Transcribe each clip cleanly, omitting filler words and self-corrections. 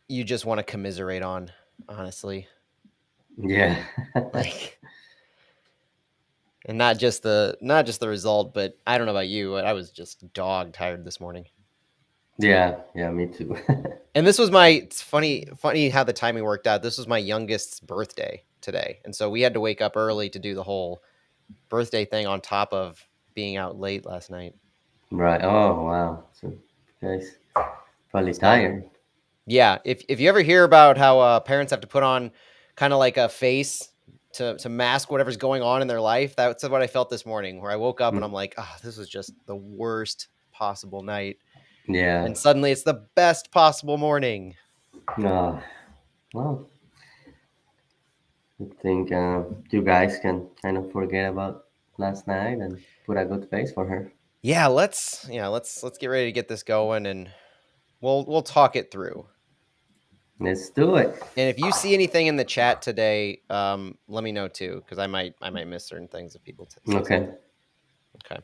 you just want to commiserate on, honestly. Yeah. Like, and not just the result, but I don't know about you, but I was just dog tired this morning. Yeah, me too. And this was it's funny how the timing worked out. This was my youngest's birthday today. And so we had to wake up early to do the whole birthday thing on top of being out late last night. Right. Oh, wow. So, guys, probably So, tired. yeah, if you ever hear about how parents have to put on kind of like a face to mask whatever's going on in their life, that's what I felt this morning, where I woke up and I'm Mm. like, oh, this was just the worst possible night. Yeah. And suddenly it's the best possible morning. No. Well, I think you guys can kind of forget about last night and put a good face for her. Let's get ready to get this going, and we'll talk it through. Let's do it. And if you see anything in the chat today, let me know too, because I might miss certain things if people say Okay. something. Okay.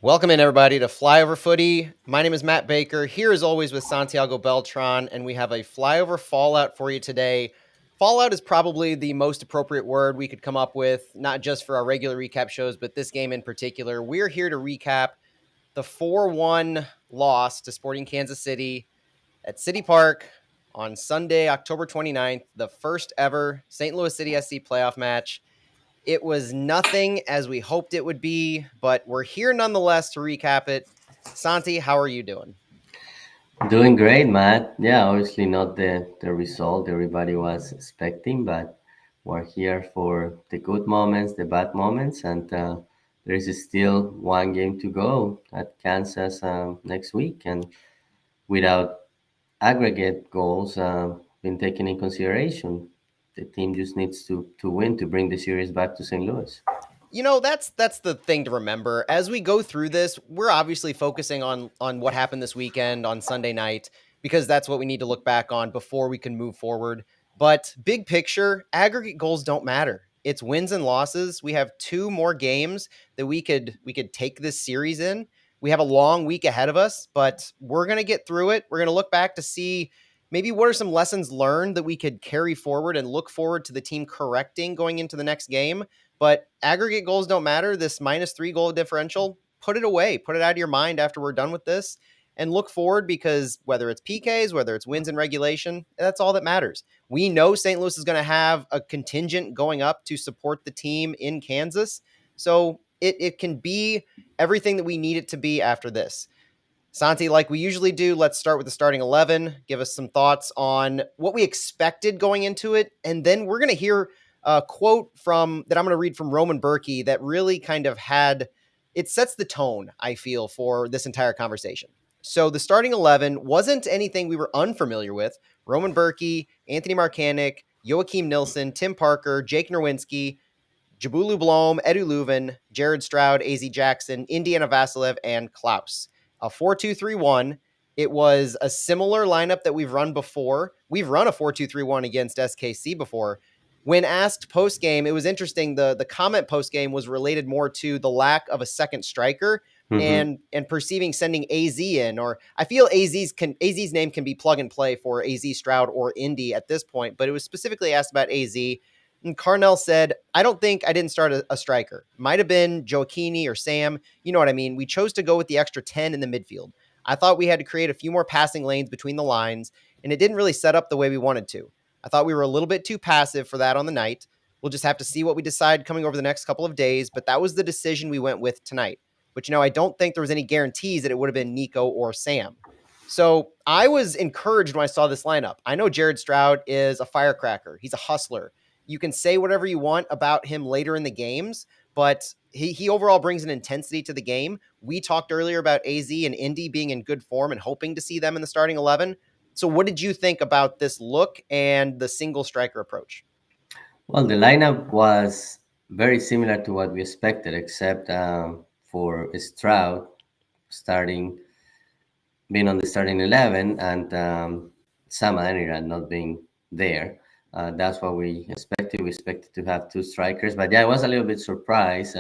Welcome in, everybody, to Flyover Footy. My name is Matt Baker, here as always with Santiago Beltran, and we have a flyover fallout for you today. Fallout is probably the most appropriate word we could come up with, not just for our regular recap shows, but this game in particular. We're here to recap the 4-1 loss to Sporting Kansas City at City Park on Sunday, October 29th, the first ever St. Louis City SC playoff match. It was nothing as we hoped it would be, but we're here nonetheless to recap it. Santi, how are you doing? Doing great, Matt. Yeah, obviously not the result everybody was expecting, but we're here for the good moments, the bad moments, and there is still one game to go at Kansas next week, and without aggregate goals being taken in consideration, the team just needs to win to bring the series back to St. Louis. That's the thing to remember as we go through this. We're obviously focusing on what happened this weekend on Sunday night because that's what we need to look back on before we can move forward. But big picture, aggregate goals don't matter. It's wins and losses. We have two more games that we could take this series in. We have a long week ahead of us, but we're going to get through it. We're going to look back to see maybe what are some lessons learned that we could carry forward and look forward to the team correcting going into the next game. But aggregate goals don't matter. This -3 goal differential, put it away, put it out of your mind after we're done with this and look forward, because whether it's PKs, whether it's wins in regulation, that's all that matters. We know St. Louis is going to have a contingent going up to support the team in Kansas. So it can be everything that we need it to be after this. Santi, like we usually do, let's start with the starting 11. Give us some thoughts on what we expected going into it. And then we're going to hear a quote that I'm going to read from Roman Berkey that really kind of it sets the tone, I feel, for this entire conversation. So the starting 11 wasn't anything we were unfamiliar with. Roman Berkey, Anthony Markanek, Joachim Nilsson, Tim Parker, Jake Nerwinski, Jabulu Blom, Edu Leuven, Jared Stroud, AZ Jackson, Indiana Vasilev, and Klaus. A 4-2-3-1. It was a similar lineup that we've run before. We've run a 4-2-3-1 against SKC before. When asked post game, it was interesting. The comment post game was related more to the lack of a second striker Mm-hmm. and perceiving sending AZ in, or I feel AZ's name can be plug and play for AZ Stroud or Indy at this point, but it was specifically asked about AZ. And Carnell said, I don't think I didn't start a striker. Might have been Joaquini or Sam. You know what I mean? We chose to go with the extra 10 in the midfield. I thought we had to create a few more passing lanes between the lines, and it didn't really set up the way we wanted to. I thought we were a little bit too passive for that on the night. We'll just have to see what we decide coming over the next couple of days, but that was the decision we went with tonight. But, I don't think there was any guarantees that it would have been Nico or Sam. So I was encouraged when I saw this lineup. I know Jared Stroud is a firecracker. He's a hustler. You can say whatever you want about him later in the games, but he overall brings an intensity to the game. We talked earlier about AZ and Indy being in good form and hoping to see them in the starting 11. So what did you think about this look and the single striker approach? Well, the lineup was very similar to what we expected, except for Stroud starting being on the starting 11 and Sam Adeniran not being there. That's what we expected. We expected to have two strikers, but yeah, I was a little bit surprised,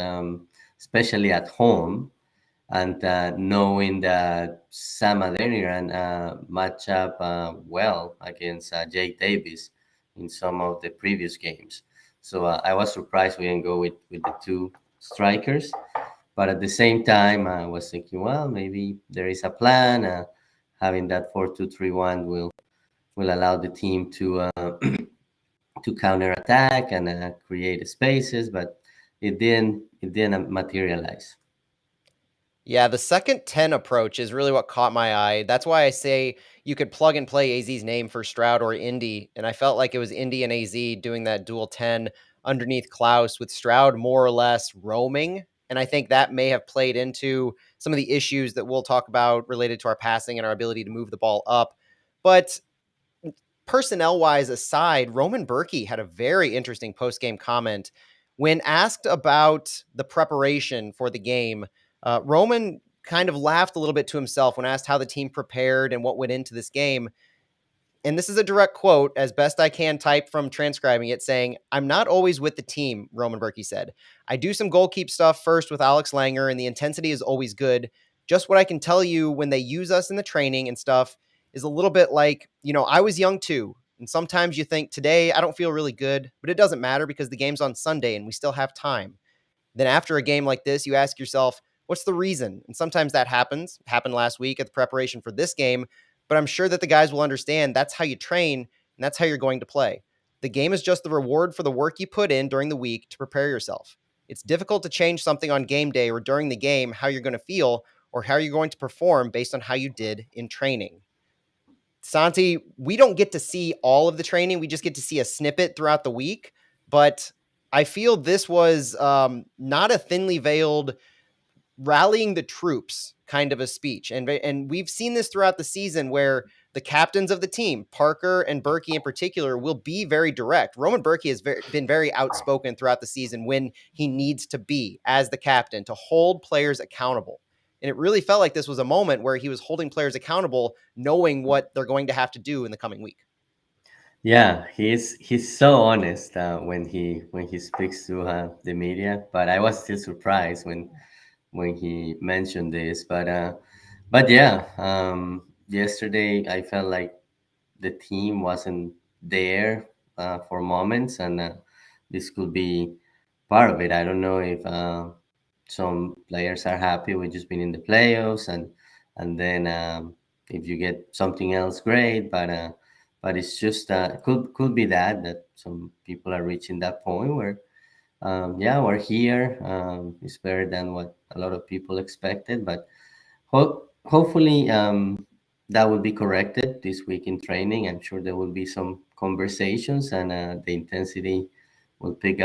especially at home, and knowing that Sam Adeniran match up well against Jake Davis in some of the previous games. So I was surprised we didn't go with the two strikers. But at the same time, I was thinking, well, maybe there is a plan. Having that 4-2-3-1 will allow the team to counter attack and create spaces, but it didn't materialize. Yeah, the second 10 approach is really what caught my eye. That's why I say you could plug and play AZ's name for Stroud or Indy. And I felt like it was Indy and AZ doing that dual 10 underneath Klaus, with Stroud more or less roaming. And I think that may have played into some of the issues that we'll talk about related to our passing and our ability to move the ball up. But personnel wise aside, Roman Berkey had a very interesting post game comment when asked about the preparation for the game. Roman kind of laughed a little bit to himself when asked how the team prepared and what went into this game. And this is a direct quote, as best I can type from transcribing it, saying, "I'm not always with the team," Roman Berkey said. "I do some goal keep stuff first with Alex Langer, and the intensity is always good. Just what I can tell you when they use us in the training and stuff is a little bit like, I was young too. And sometimes you think, today I don't feel really good, but it doesn't matter because the game's on Sunday and we still have time. Then after a game like this, you ask yourself, what's the reason? And sometimes that happens. It happened last week at the preparation for this game, but I'm sure that the guys will understand that's how you train and that's how you're going to play. The game is just the reward for the work you put in during the week to prepare yourself. It's difficult to change something on game day or during the game, how you're going to feel or how you're going to perform based on how you did in training. Santi, we don't get to see all of the training. We just get to see a snippet throughout the week. But I feel this was not a thinly veiled rallying the troops kind of a speech. And we've seen this throughout the season where the captains of the team, Parker and Berkey in particular, will be very direct. Roman Berkey has been very outspoken throughout the season when he needs to be as the captain to hold players accountable. And it really felt like this was a moment where he was holding players accountable, knowing what they're going to have to do in the coming week. Yeah, he's so honest when he speaks to the media. But I was still surprised when he mentioned this. But yeah, yesterday I felt like the team wasn't there for moments, and this could be part of it. I don't know if some players are happy with just being in the playoffs, and then if you get something else, great. But it's just could be that some people are reaching that point where yeah, we're here. It's better than what a lot of people expected, but hopefully that will be corrected this week in training. I'm sure there will be some conversations, and the intensity will pick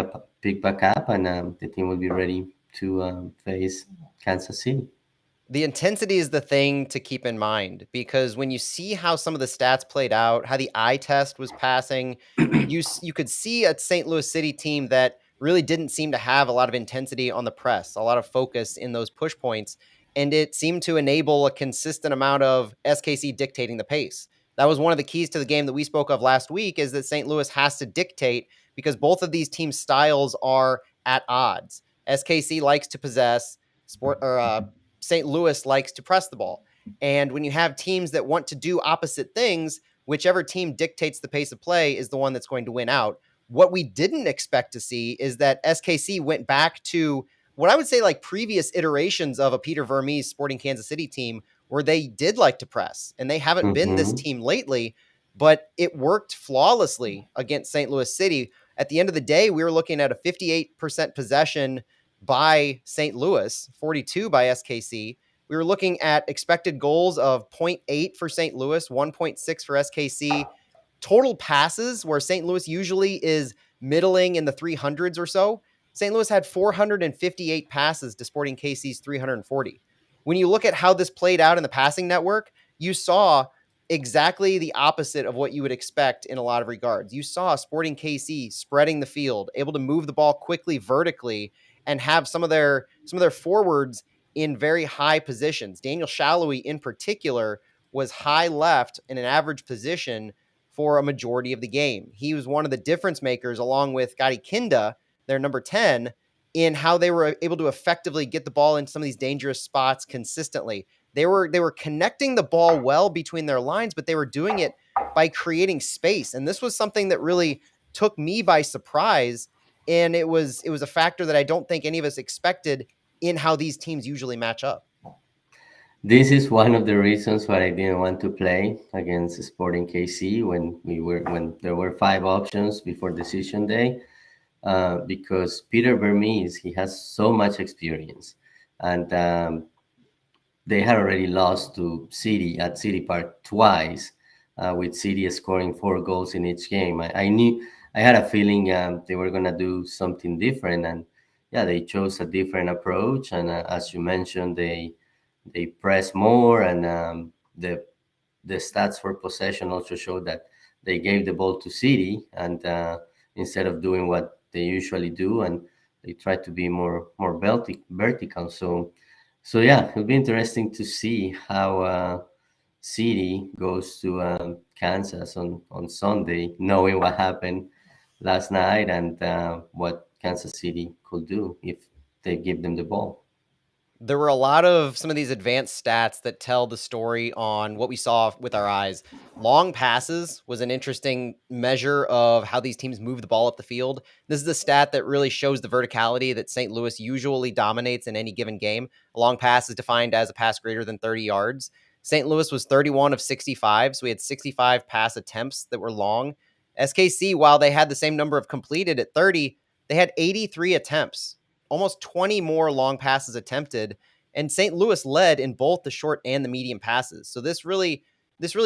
back up, and the team will be ready to face Kansas City. The intensity is the thing to keep in mind, because when you see how some of the stats played out, how the eye test was passing, you could see a St. Louis City team that really didn't seem to have a lot of intensity on the press, a lot of focus in those push points, and it seemed to enable a consistent amount of SKC dictating the pace. That was one of the keys to the game that we spoke of last week, is that St. Louis has to dictate because both of these team styles are at odds. SKC likes to possess, St. Louis likes to press the ball. And when you have teams that want to do opposite things, whichever team dictates the pace of play is the one that's going to win out. What we didn't expect to see is that SKC went back to what I would say like previous iterations of a Peter Vermes Sporting Kansas City team, where they did like to press, and they haven't been this Mm-hmm. team lately, but it worked flawlessly against St. Louis City. At the end of the day, we were looking at a 58% possession by St. Louis, 42 by SKC. We were looking at expected goals of zero point 0.8 for St. Louis, 1.6 for SKC. Total passes, where St. Louis usually is middling in the 300s or so, St. Louis had 458 passes to Sporting KC's 340. When you look at how this played out in the passing network, you saw exactly the opposite of what you would expect in a lot of regards. You saw Sporting KC spreading the field, able to move the ball quickly vertically, and have some of their forwards in very high positions. Daniel Shallowy in particular was high left in an average position for a majority of the game. He was one of the difference makers, along with Gadi Kinda, their number 10, in how they were able to effectively get the ball in some of these dangerous spots consistently. They were connecting the ball well between their lines, but they were doing it by creating space. And this was something that really took me by surprise. And it was a factor that I don't think any of us expected in how these teams usually match up. This is one of the reasons why I didn't want to play against Sporting KC when there were five options before decision day, because Peter Vermees, he has so much experience, and they had already lost to City at City Park twice, with City scoring 4 goals in each game. I knew, I had a feeling they were gonna do something different, and yeah, they chose a different approach. And as you mentioned, they press more, and the stats for possession also show that they gave the ball to City, and instead of doing what they usually do, and they try to be more vertical. So yeah, it'll be interesting to see how City goes to Kansas on Sunday, knowing what happened last night, and what Kansas City could do if they give them the ball. There were a lot of some of these advanced stats that tell the story on what we saw with our eyes. Long passes was an interesting measure of how these teams move the ball up the field. This is the stat that really shows the verticality that St. Louis usually dominates in any given game. A long pass is defined as a pass greater than 30 yards. St. Louis was 31 of 65, so we had 65 pass attempts that were long. SKC, while they had the same number of completed at 30, they had 83 attempts, almost 20 more long passes attempted, and St. Louis led in both the short and the medium passes. So this really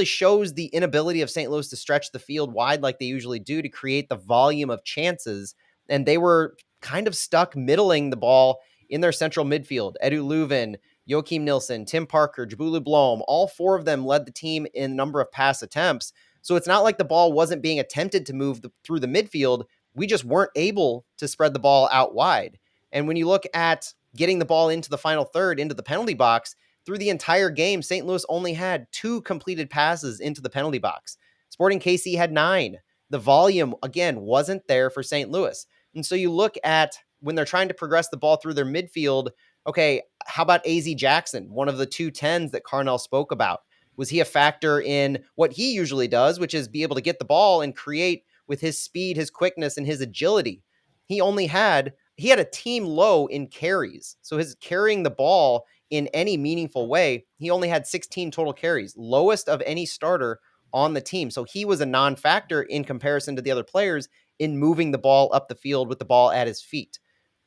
shows the inability of St. Louis to stretch the field wide like they usually do to create the volume of chances, and they were kind of stuck middling the ball in their central midfield. Edu Leuven, Joachim Nilsson, Tim Parker, Jabulu Blom, all four of them led the team in number of pass attempts. So it's not like the ball wasn't being attempted to move through the midfield. We just weren't able to spread the ball out wide. And when you look at getting the ball into the final third, into the penalty box, through the entire game, St. Louis only had 2 completed passes into the penalty box. Sporting KC had 9. The volume, again, wasn't there for St. Louis. And so you look at when they're trying to progress the ball through their midfield, okay, how about AZ Jackson, one of the 2 10s that Carnell spoke about? Was he a factor in what he usually does, which is be able to get the ball and create with his speed, his quickness, and his agility? He had a team low in carries. So his carrying the ball in any meaningful way, he only had 16 total carries, lowest of any starter on the team. So he was a non-factor in comparison to the other players in moving the ball up the field with the ball at his feet.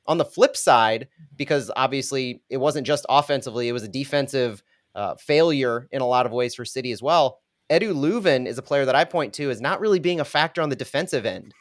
On the flip side, because obviously it wasn't just offensively, it was a defensive failure in a lot of ways for City as well. Edu Leuven is a player that I point to as not really being a factor on the defensive end.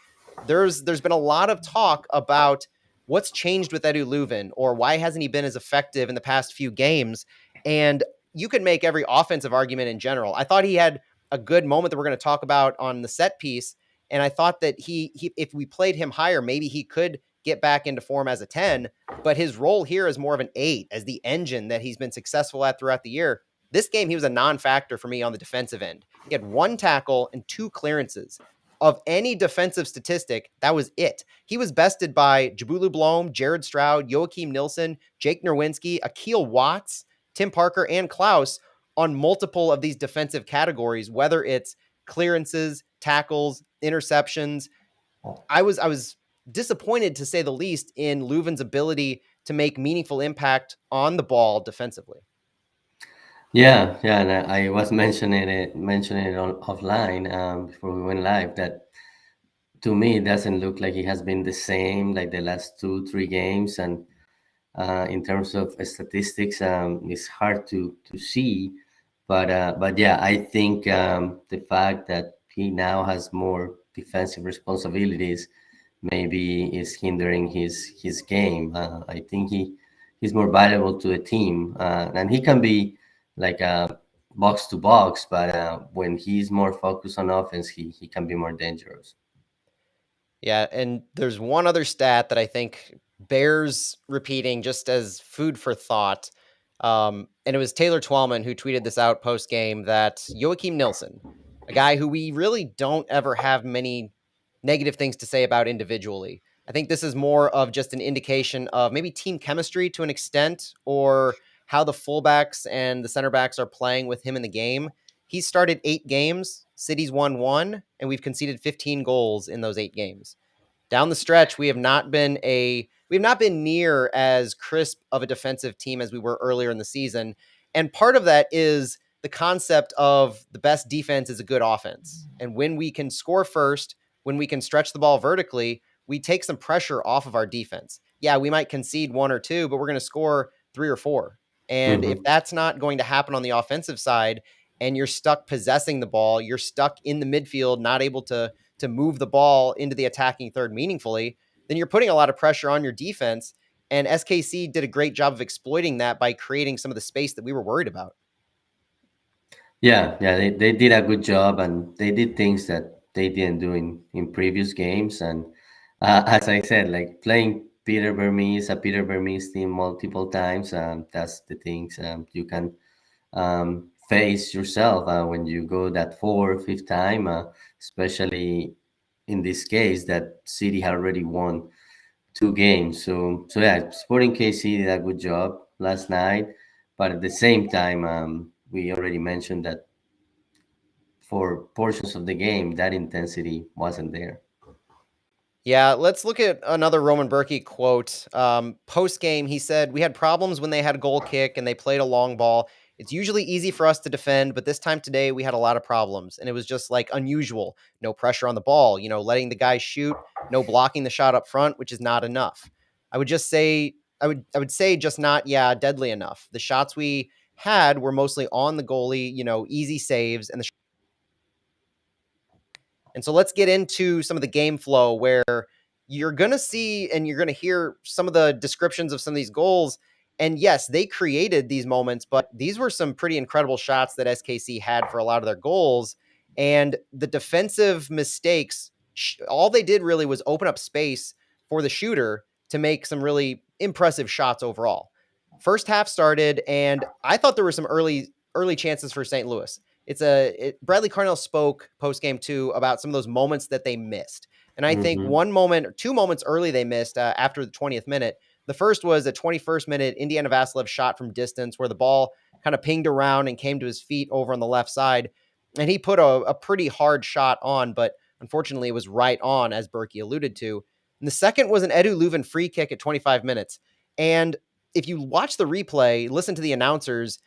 There's been a lot of talk about what's changed with Edu Leuven, or why hasn't he been as effective in the past few games. And you can make every offensive argument in general. I thought he had a good moment that we're going to talk about on the set piece, and I thought that he if we played him higher, maybe he could get back into form as a 10, but his role here is more of an 8 as the engine that he's been successful at throughout the year. This game, he was a non-factor for me on the defensive end. He had 1 tackle and 2 clearances. Of any defensive statistic, that was it. He was bested by Jabulu Blom, Jared Stroud, Joachim Nilsson, Jake Nerwinski, Akil Watts, Tim Parker, and Klaus on multiple of these defensive categories, whether it's clearances, tackles, interceptions. I was disappointed, to say the least, in Leuven's ability to make meaningful impact on the ball defensively. Yeah, yeah, and I was mentioning it offline, before we went live, that to me it doesn't look like he has been the same like the last 2 3 games, and in terms of statistics, it's hard to see, but yeah, I think the fact that he now has more defensive responsibilities maybe is hindering his game. I think he's more valuable to a team, and he can be like a box to box, but when he's more focused on offense, he can be more dangerous. Yeah, and there's one other stat that I think bears repeating just as food for thought. And it was Taylor Twellman who tweeted this out post game that Joachim Nilsson, a guy who we really don't ever have many negative things to say about individually. I think this is more of just an indication of maybe team chemistry to an extent, or how the fullbacks and the center backs are playing with him in the game. He's started 8 games, City's won one, and we've conceded 15 goals in those 8 games. Down the stretch, we have not been near as crisp of a defensive team as we were earlier in the season. And part of that is the concept of the best defense is a good offense. And when we can score first, when we can stretch the ball vertically, we take some pressure off of our defense. Yeah, we might concede one or two, but we're going to score 3 or 4. And if Hmm. that's not going to happen on the offensive side, and you're stuck possessing the ball, you're stuck in the midfield, not able to move the ball into the attacking third meaningfully, then you're putting a lot of pressure on your defense. And SKC did a great job of exploiting that by creating some of the space that we were worried about. Yeah, yeah, they did a good job, and they did things that they didn't do in previous games. And as I said, like playing Peter Vermees, a Peter Vermees team multiple times, that's the things you can face yourself when you go that fourth, fifth time, especially in this case that City had already won 2 games. So yeah, Sporting KC did a good job last night, but at the same time, we already mentioned that for portions of the game, that intensity wasn't there. Yeah, let's look at another Roman Berkey quote. Post game, he said, "We had problems when they had a goal kick and they played a long ball. It's usually easy for us to defend, but this time today we had a lot of problems, and it was just like unusual. No pressure on the ball, letting the guy shoot, no blocking the shot up front, which is not enough. I would just say, I would say just not, yeah, deadly enough. The shots we had were mostly on the goalie, easy saves, and so let's get into some of the game flow where you're going to see and you're going to hear some of the descriptions of some of these goals. And yes, they created these moments, but these were some pretty incredible shots that SKC had for a lot of their goals. And the defensive mistakes, all they did really was open up space for the shooter to make some really impressive shots overall. First half started, and I thought there were some early chances for St. Louis. Bradley Carnell spoke post game too about some of those moments that they missed, and I think Hmm. one moment or 2 moments early they missed after the 20th minute. The first was a 21st minute Indiana Vasilev shot from distance where the ball kind of pinged around and came to his feet over on the left side, and he put a pretty hard shot on, but unfortunately it was right on, as Berkey alluded to. And the second was an Edu Leuven free kick at 25 minutes, and if you watch the replay, listen to the announcers,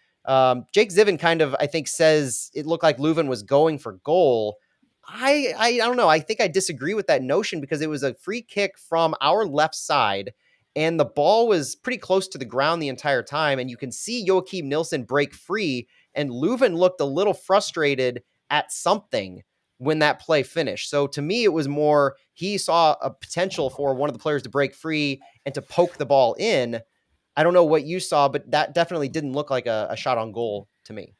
Jake Ziven kind of, I think, says it looked like Leuven was going for goal. I don't know. I think I disagree with that notion because it was a free kick from our left side, and the ball was pretty close to the ground the entire time. And you can see Joachim Nilsson break free, and Leuven looked a little frustrated at something when that play finished. So to me, it was more he saw a potential for one of the players to break free and to poke the ball in. I don't know what you saw, but that definitely didn't look like a shot on goal to me.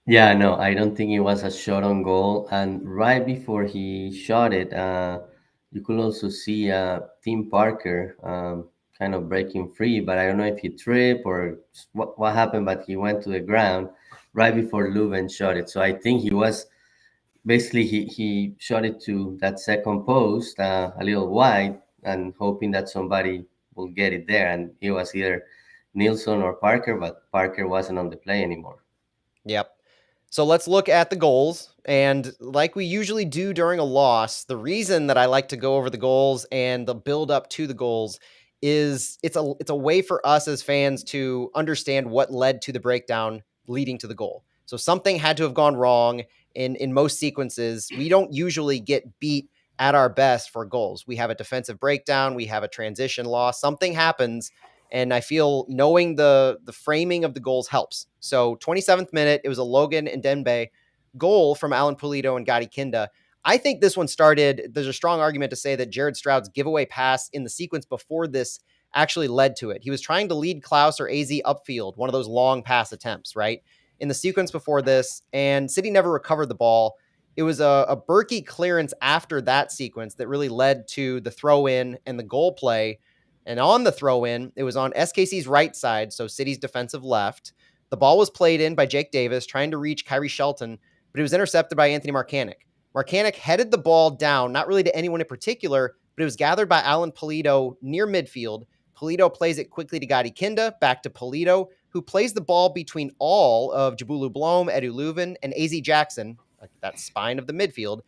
Yeah, no, I don't think it was a shot on goal. And right before he shot it, you could also see Tim Parker kind of breaking free, but I don't know if he tripped or what happened, but he went to the ground right before Leuven shot it. So I think he was basically he shot it to that second post a little wide and hoping that somebody will get it there. And it was either Nilsson or Parker, but Parker wasn't on the play anymore. Yep. So let's look at the goals. And like we usually do during a loss, the reason that I like to go over the goals and the build up to the goals is it's a way for us as fans to understand what led to the breakdown leading to the goal. So something had to have gone wrong in most sequences. We don't usually get beat at our best for goals. We have a defensive breakdown, we have a transition loss, something happens, and I feel knowing the framing of the goals helps. So 27th minute, it was a Logan and Denbe goal from Alan Pulido and Gadi Kinda. I think this one started. There's a strong argument to say that Jared Stroud's giveaway pass in the sequence before this actually led to it. He was trying to lead Klaus or AZ upfield, one of those long pass attempts, right? In the sequence before this, and City never recovered the ball. It was a Berkey clearance after that sequence that really led to the throw in and the goal play. And on the throw in, it was on SKC's right side, so City's defensive left. The ball was played in by Jake Davis, trying to reach Kyrie Shelton, but it was intercepted by Anthony Marcanic. Marcanic headed the ball down, not really to anyone in particular, but it was gathered by Alan Pulido near midfield. Pulido plays it quickly to Gadi Kinda, back to Pulido, who plays the ball between all of Jabulu Blom, Edu Leuven, and AZ Jackson, that spine of the midfield,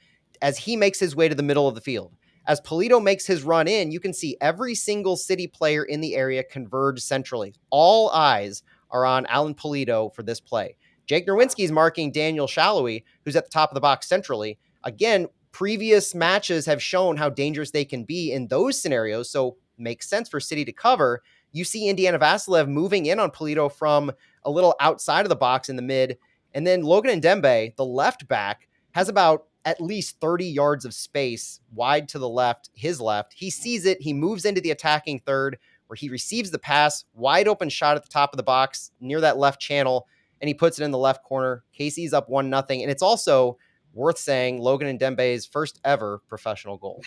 as he makes his way to the middle of the field. As Pulido makes his run in, you can see every single City player in the area converge centrally. All eyes are on Alan Pulido for this play. Jake Nerwinski is marking Daniel Shallowy, who's at the top of the box centrally. Again, previous matches have shown how dangerous they can be in those scenarios, so makes sense for City to cover. You see Indiana Vasilev moving in on Pulido from a little outside of the box in the mid, and then Logan Ndembe, the left back, has about at least 30 yards of space wide to the left, his left. He sees it. He moves into the attacking third where he receives the pass, wide open shot at the top of the box near that left channel, and he puts it in the left corner. KC's up 1-0. And it's also worth saying Logan Ndembe's first ever professional goal.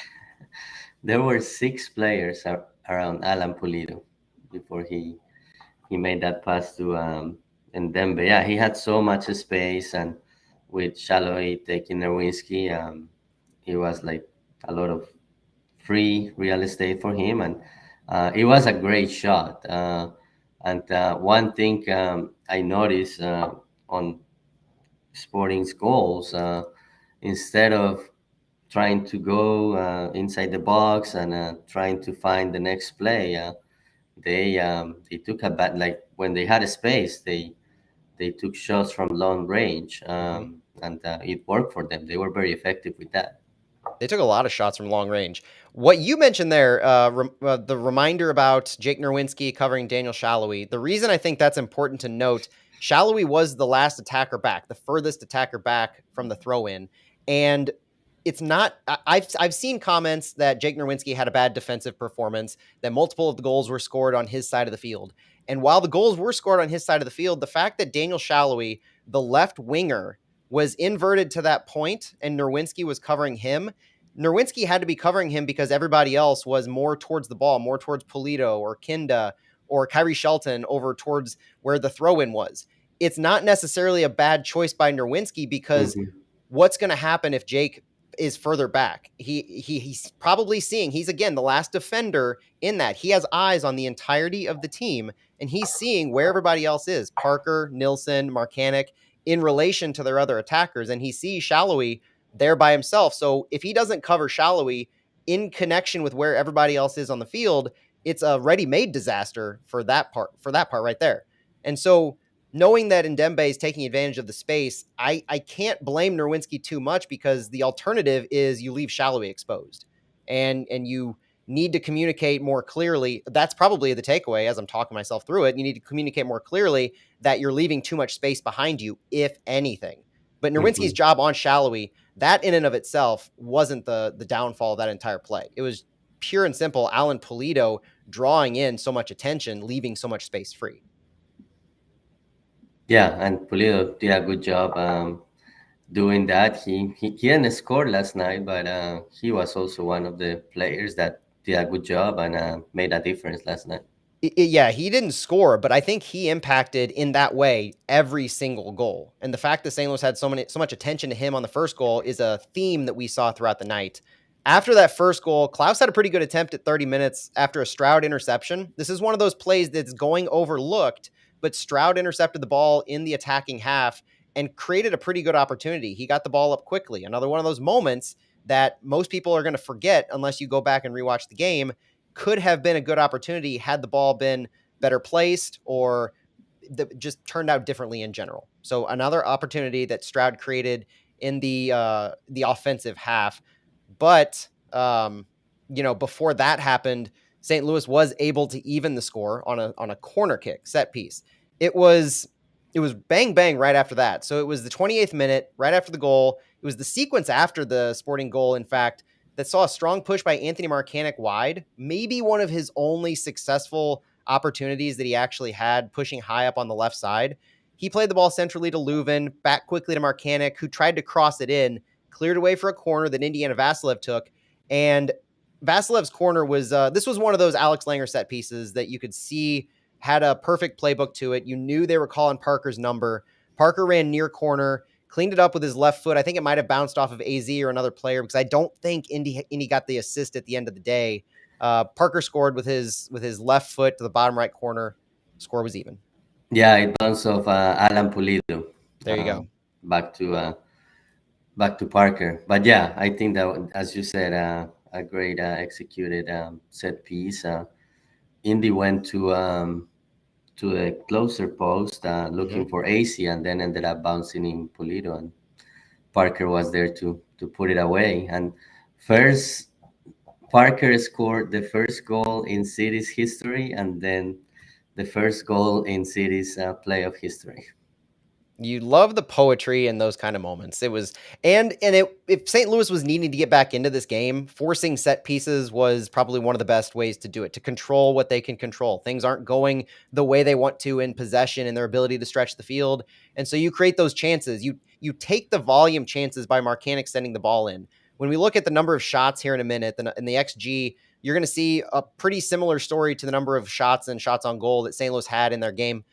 There were six players around Alan Pulido before he made that pass to Ndembe. Yeah, he had so much space, and with Shallowy taking Nerwinski, it was like a lot of free real estate for him, and it was a great shot. And one thing I noticed on Sporting's goals, instead of trying to go inside the box and trying to find the next play, they took a bad, like when they had a space, they took shots from long range, and it worked for them. They were very effective with that. They took a lot of shots from long range. What you mentioned there, the reminder about Jake Nerwinski covering Daniel Shallowy, the reason I think that's important to note, Shallowy was the last attacker back, the furthest attacker back from the throw-in. And it's not, I've seen comments that Jake Nerwinski had a bad defensive performance, that multiple of the goals were scored on his side of the field. And while the goals were scored on his side of the field, the fact that Daniel Shallowy, the left winger, was inverted to that point and Nerwinski was covering him, Nerwinski had to be covering him because everybody else was more towards the ball, more towards Pulido or Kinda or Kyrie Shelton over towards where the throw-in was. It's not necessarily a bad choice by Nerwinski because what's going to happen if Jake is further back? He's probably seeing, he's again the last defender in that. He has eyes on the entirety of the team and he's seeing where everybody else is. Parker, Nilsson, Marcanic in relation to their other attackers, and he sees Shallowy there by himself. So if he doesn't cover Shallowy in connection with where everybody else is on the field, it's a ready-made disaster for that part right there. And so knowing that Ndembe is taking advantage of the space, I can't blame Nerwinski too much because the alternative is you leave Shallowy exposed and you need to communicate more clearly. That's probably the takeaway as I'm talking myself through it. You need to communicate more clearly that you're leaving too much space behind you, if anything. But Nerwinski's job on Shallowy, that in and of itself wasn't the downfall of that entire play. It was pure and simple Alan Pulido drawing in so much attention, leaving so much space free. Yeah, and Pulido did a good job doing that. He didn't score last night, but he was also one of the players that did a good job and made a difference last night. Yeah, he didn't score, but I think he impacted in that way every single goal. And the fact that St. Louis had so much attention to him on the first goal is a theme that we saw throughout the night. After that first goal, Klaus had a pretty good attempt at 30 minutes after a Stroud interception. This is one of those plays that's going overlooked, but Stroud intercepted the ball in the attacking half and created a pretty good opportunity. He got the ball up quickly. Another one of those moments that most people are going to forget unless you go back and rewatch the game. Could have been a good opportunity had the ball been better placed or just turned out differently in general. So another opportunity that Stroud created in the offensive half. But, before that happened, St. Louis was able to even the score on a corner kick set piece. It was bang, bang right after that. So it was the 28th minute, right after the goal. It was the sequence after the Sporting goal, in fact, that saw a strong push by Anthony Marcanic wide, maybe one of his only successful opportunities that he actually had pushing high up on the left side. He played the ball centrally to Leuven, back quickly to Marcanic, who tried to cross it in, cleared away for a corner that Indiana Vasilev took. And Vasilev's corner was, this was one of those Alex Langer set pieces that you could see had a perfect playbook to it. You knew they were calling Parker's number. Parker ran near corner, cleaned it up with his left foot. I think it might have bounced off of AZ or another player because I don't think Indy got the assist at the end of the day. Parker scored with his left foot to the bottom right corner. Score was even. Yeah, it bounced off Alan Pulido There you go. back to Parker. But yeah, I think that, as you said, a great executed set piece. Indy went to the closer post Mm-hmm. looking for AC, and then ended up bouncing in Pulido, and Parker was there to put it away. And first, Parker scored the first goal in City's history, and then the first goal in City's playoff history. You love the poetry in those kind of moments. It was and it if St. Louis was needing to get back into this game, forcing set pieces was probably one of the best ways to do it, to control what they can control. Things aren't going the way they want to in possession and their ability to stretch the field. And so you create those chances. You take the volume chances by Marcanic sending the ball in. When we look at the number of shots here in a minute, in the XG, you're going to see a pretty similar story to the number of shots and shots on goal that St. Louis had in their game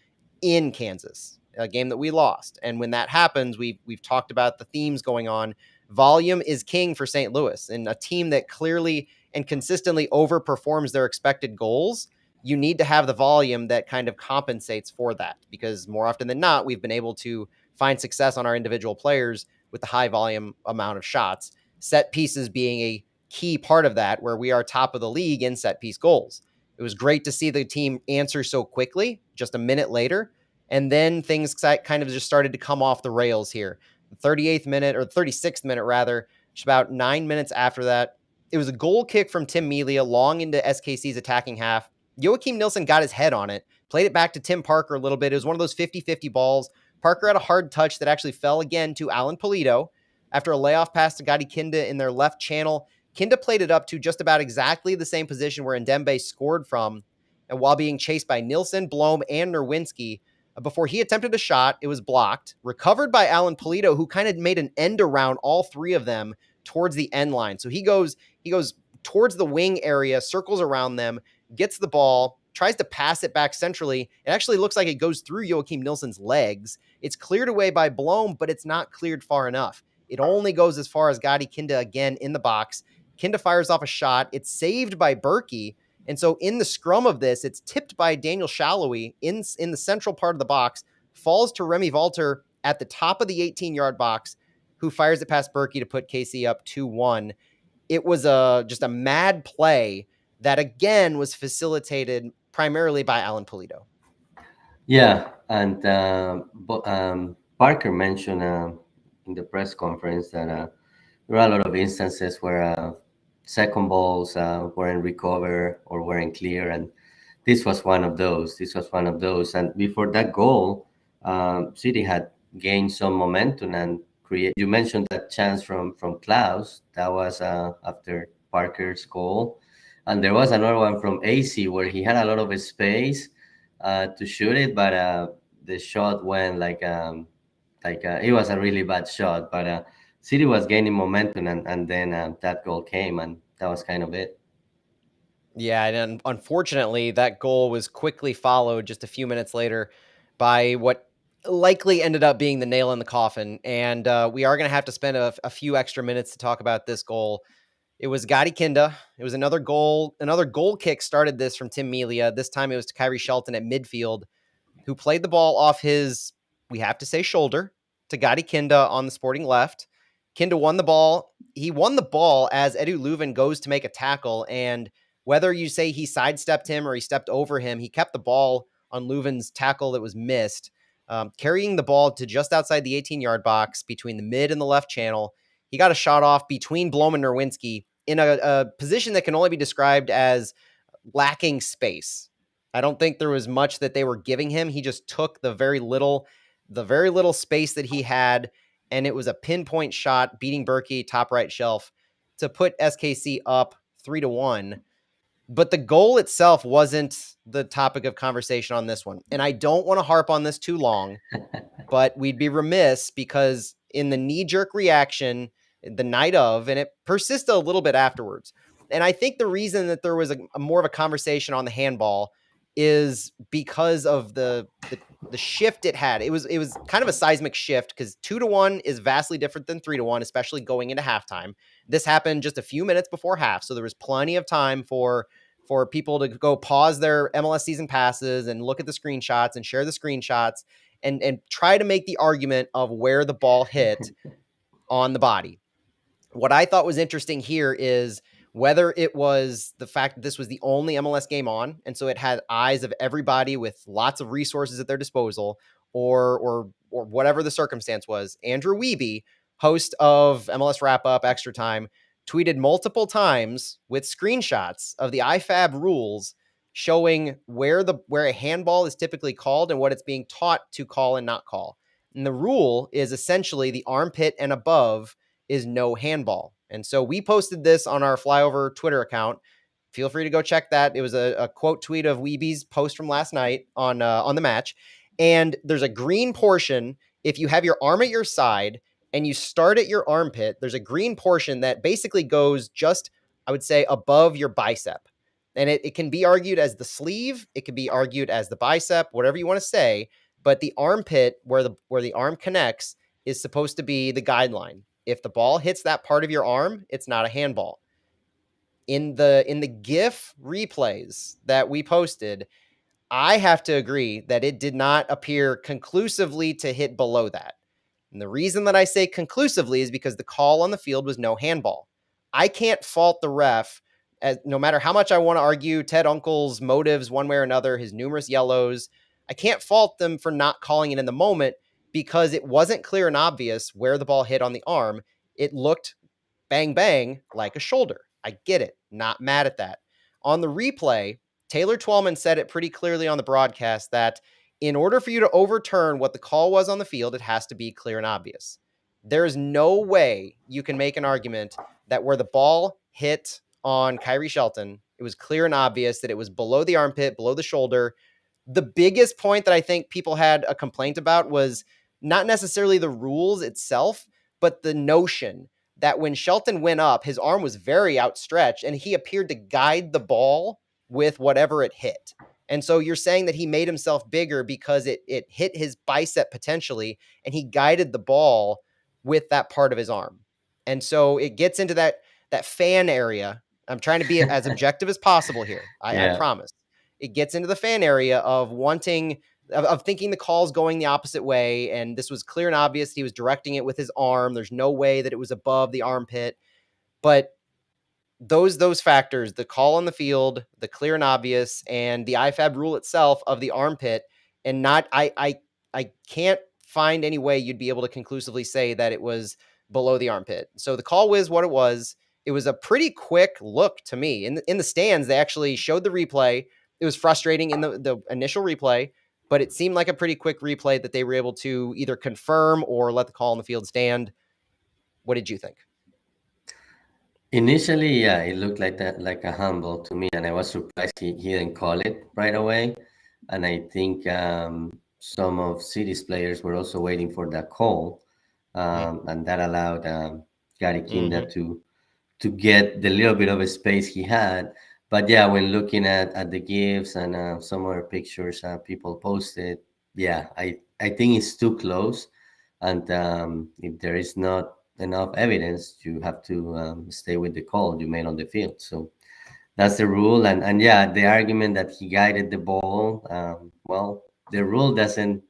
in Kansas, a game that we lost. And when that happens, we've talked about the themes going on. Volume is king for St. Louis, and a team that clearly and consistently overperforms their expected goals. You need to have the volume that kind of compensates for that, because more often than not, we've been able to find success on our individual players with the high volume amount of shots. Set pieces being a key part of that, where we are top of the league in set piece goals. It was great to see the team answer so quickly, just a minute later. And then things kind of just started to come off the rails here. The 38th minute, or 36th minute rather, just about 9 minutes after that, it was a goal kick from Tim Melia long into SKC's attacking half. Joakim Nilsson got his head on it, played it back to Tim Parker a little bit. It was one of those 50-50 balls. Parker had a hard touch that actually fell again to Alan Pulido after a layoff pass to Gadi Kinda in their left channel. Kinda played it up to just about exactly the same position where Ndembe scored from, and while being chased by Nilsson, Blom, and Nerwinski. Before he attempted a shot, it was blocked, recovered by Alan Pulido, who kind of made an end around all three of them towards the end line. So he goes towards the wing area, circles around them, gets the ball, tries to pass it back centrally. It actually looks like it goes through Joakim Nilsson's legs. It's cleared away by Blom, but it's not cleared far enough. It only goes as far as Gadi Kinda again in the box. Kinda fires off a shot. It's saved by Berkey. And so in the scrum of this, it's tipped by Daniel Shallowy in the central part of the box, falls to Remy Walter at the top of the 18-yard box, who fires it past Berkey to put KC up 2-1. It was just a mad play that, again, was facilitated primarily by Alan Pulido. Yeah, and Parker mentioned in the press conference that there are a lot of instances where second balls weren't recovered or weren't clear, and this was one of those. This was one of those. And before that goal, City had gained some momentum and create. You mentioned that chance from Klaus. That was after Parker's goal, and there was another one from AC where he had a lot of space to shoot it, but the shot went like it was a really bad shot. But City was gaining momentum, and then that goal came, and that was kind of it. Yeah, and unfortunately, that goal was quickly followed just a few minutes later by what likely ended up being the nail in the coffin. And we are going to have to spend a few extra minutes to talk about this goal. It was Gadi Kinda. It was another goal. Another goal kick started this from Tim Melia. This time it was to Kyrie Shelton at midfield, who played the ball off his, we have to say, shoulder to Gadi Kinda on the Sporting left. Kinda won the ball. He won the ball as Edu Leuven goes to make a tackle, and whether you say he sidestepped him or he stepped over him, he kept the ball on Leuven's tackle that was missed, carrying the ball to just outside the 18-yard box between the mid and the left channel. He got a shot off between Blom and Nerwinski in a position that can only be described as lacking space. I don't think there was much that they were giving him. He just took the very little space that he had, and it was a pinpoint shot, beating Berkey top right shelf to put SKC up 3-1. But the goal itself wasn't the topic of conversation on this one. And I don't want to harp on this too long, but we'd be remiss because in the knee-jerk reaction the night of, and it persisted a little bit afterwards. And I think the reason that there was a more of a conversation on the handball is because of the shift it had. It was kind of a seismic shift because 2-1 is vastly different than 3-1, especially going into halftime. This happened just a few minutes before half, so there was plenty of time for people to go pause their MLS season passes and look at the screenshots and share the screenshots and try to make the argument of where the ball hit on the body. What I thought was interesting here is whether it was the fact that this was the only MLS game on, and so it had eyes of everybody with lots of resources at their disposal, or whatever the circumstance was. Andrew Wiebe, host of MLS Wrap Up Extra Time, tweeted multiple times with screenshots of the IFAB rules showing where a handball is typically called and what it's being taught to call and not call. And the rule is essentially the armpit and above is no handball. And so we posted this on our Flyover Twitter account. Feel free to go check that. It was a quote tweet of Weeby's post from last night on the match. And there's a green portion. If you have your arm at your side and you start at your armpit, there's a green portion that basically goes just, I would say, above your bicep. And it can be argued as the sleeve. It can be argued as the bicep, whatever you want to say. But the armpit, where the arm connects, is supposed to be the guideline. If the ball hits that part of your arm, it's not a handball. In the GIF replays that we posted, I have to agree that it did not appear conclusively to hit below that. And the reason that I say conclusively is because the call on the field was no handball. I can't fault the ref, as no matter how much I want to argue Ted Uncle's motives one way or another, his numerous yellows. I can't fault them for not calling it in the moment because it wasn't clear and obvious where the ball hit on the arm. It looked bang bang like a shoulder. I get it. Not mad at that. On the replay, Taylor Twellman said it pretty clearly on the broadcast that in order for you to overturn what the call was on the field, it has to be clear and obvious. There is no way you can make an argument that where the ball hit on Kyrie Shelton, it was clear and obvious that it was below the armpit, below the shoulder. The biggest point that I think people had a complaint about was not necessarily the rules itself, but the notion that when Shelton went up, his arm was very outstretched and he appeared to guide the ball with whatever it hit. And so you're saying that he made himself bigger because it hit his bicep potentially, and he guided the ball with that part of his arm. And so it gets into that fan area. I'm trying to be as objective as possible here. I Yeah. promise. It gets into the fan area of wanting of thinking the call's going the opposite way, and this was clear and obvious. He was directing it with his arm. There's no way that it was above the armpit. But those factors, the call on the field, the clear and obvious, and the IFAB rule itself of the armpit, and not I can't find any way you'd be able to conclusively say that it was below the armpit. So the call was what it was. It was a pretty quick look to me. In the stands, they actually showed the replay. It was frustrating in the initial replay, but it seemed like a pretty quick replay that they were able to either confirm or let the call on the field stand. What did you think? Initially, yeah, it looked like that, like a handball to me, and I was surprised he didn't call it right away. And I think some of City's players were also waiting for that call, and that allowed Gary Mm-hmm. Kinda to get the little bit of a space he had. But yeah, when looking at the gifs and some other pictures people posted, yeah, I think it's too close, and if there is not enough evidence, you have to stay with the call you made on the field. So that's the rule, and yeah, the argument that he guided the ball, well, the rule doesn't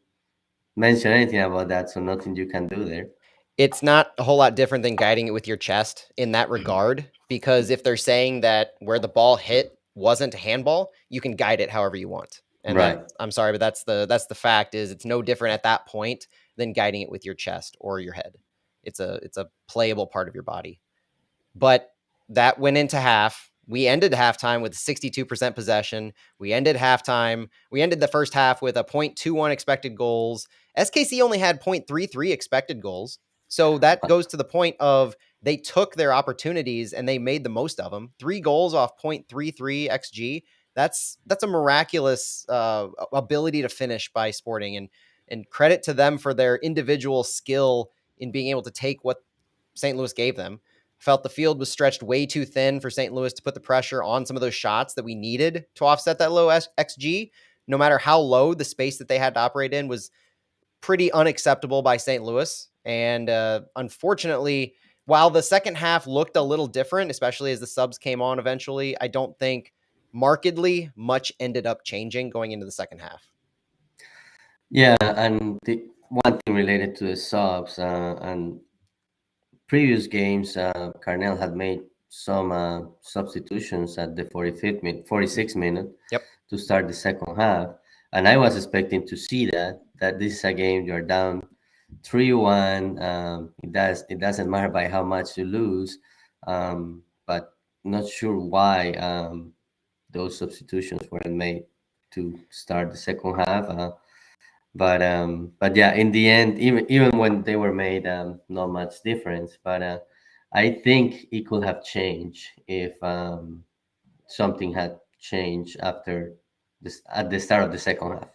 mention anything about that, so nothing you can do there. It's not a whole lot different than guiding it with your chest in that regard, because if they're saying that where the ball hit wasn't a handball, you can guide it however you want. And that Right. I'm sorry, but that's the fact is it's no different at that point than guiding it with your chest or your head. It's a playable part of your body. But that went into half. We ended halftime with 62% possession. We ended halftime. We ended the first half with a .21 expected goals. SKC only had .33 expected goals. So that goes to the point of they took their opportunities and they made the most of them. 3 goals off .33 xG. That's a miraculous ability to finish by Sporting, and credit to them for their individual skill in being able to take what St. Louis gave them. Felt the field was stretched way too thin for St. Louis to put the pressure on some of those shots that we needed to offset that low XG. No matter how low the space that they had to operate in was pretty unacceptable by St. Louis. And unfortunately, while the second half looked a little different, especially as the subs came on eventually, I don't think markedly much ended up changing going into the second half. Yeah, and the one thing related to the subs and previous games, Carnell had made some substitutions at the 45th minute, 46th minute Yep. to start the second half, and I was expecting to see that this is a game you're down 3-1. It doesn't matter by how much you lose, but not sure why those substitutions weren't made to start the second half. But yeah, in the end, even when they were made, not much difference. But I think it could have changed if something had changed after this at the start of the second half.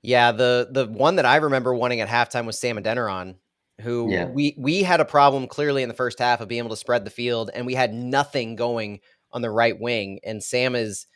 Yeah, the one that I remember wanting at halftime was Sam Adeniran, who Yeah. we had a problem clearly in the first half of being able to spread the field, and we had nothing going on the right wing. And Sam is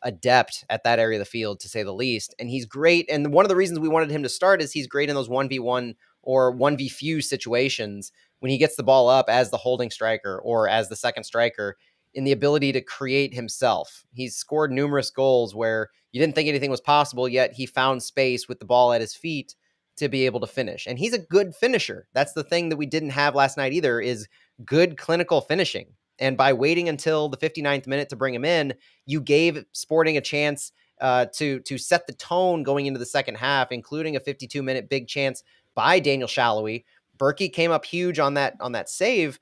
adept at that area of the field, to say the least. And he's great. And one of the reasons we wanted him to start is he's great in those 1v1 or 1v few situations when he gets the ball up as the holding striker or as the second striker, in the ability to create himself. He's scored numerous goals where you didn't think anything was possible, yet he found space with the ball at his feet to be able to finish. And he's a good finisher. That's the thing that we didn't have last night either, is good clinical finishing. And by waiting until the 59th minute to bring him in, you gave Sporting a chance to set the tone going into the second half, including a 52-minute big chance by Daniel Shallowy. Berkey came up huge on that save,